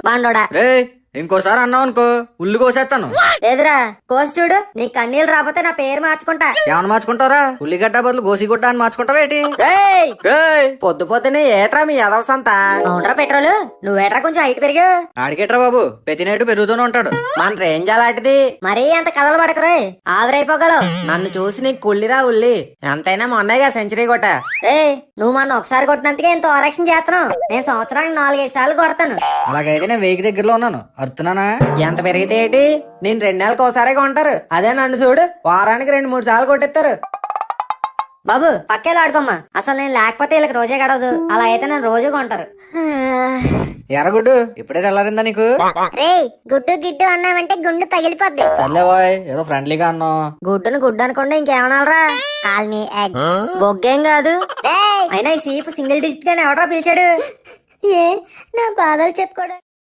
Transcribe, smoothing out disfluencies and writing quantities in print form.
బండోడా. రే ఇంకోసారి అన్నావు అనుకో ఉల్లు కోసేస్తాను. ఎదురా కోసి చూడు, నీ కన్నీళ్ళు రాకపోతే నా పేరు మార్చుకుంటా. ఏమన్నా మార్చుకుంటారా? ఉల్లిగడ్డ బదులు గోసిగుడ్డ అని మార్చుకుంటావా ఏంటి? పొద్దు పొద్దునే ఏట్రా మీ ఎదవసంతా? అవునరా పెట్రోలు, నువ్వేట్రా కొంచెం హైట్ పెరిగా. ఆడికెట్రా బాబు, ప్రతినేటు పెరుగుతూనే ఉంటాడు. మన రేంజ్ అలాంటిది. మరీ అంత కథలు పడకరే, ఆదరైపోగలవు. నన్ను చూసి నీకు కుళ్ళిరా ఉల్లి. ఎంతైనా మొన్నగా సెంచరీ కొట్ట. నువ్వు మొన్న ఒకసారి కొట్టినందుకే ఇంత ఓరక్షణ చేస్తున్నావు. నేను సంవత్సరానికి 4-5 సార్లు కొడతాను. అలాగైతే నేను 1000 దగ్గరలో ఉన్నాను, అరుతున్నానా? ఎంత పెరిగితే ఏంటి, నేను 2 నెలలకు ఒకసారి కొంటారు. అదే నన్ను చూడు, వారానికి 2-3 సార్లు కొట్టిస్తారు. బాబు పక్కేళ్ళు ఆడుకోమ్మా, అసలు నేను లేకపోతే వీళ్ళకి రోజే గడవదు. అలా అయితే నన్ను రోజు కొంటారు. ఎర్రగుడ్డు ఇప్పుడే తెల్లారిందా నీకు? రే గుడ్డు గిడ్డు అన్నావంటే గుండు పగిలిపోద్ది. సర్లే బాయ్, ఏదో ఫ్రెండ్లీగా అన్నావు. గుడ్డును గుడ్డు అనుకుంటే ఇంకేమనాలరా? Call me egg. బొగ్గేం కాదు. అయినా ఈ సీపు సింగిల్ డిజిట్ గానే ఎవడరా పిలిచాడు? ఏ నా బాధలు చెప్పుకోవడం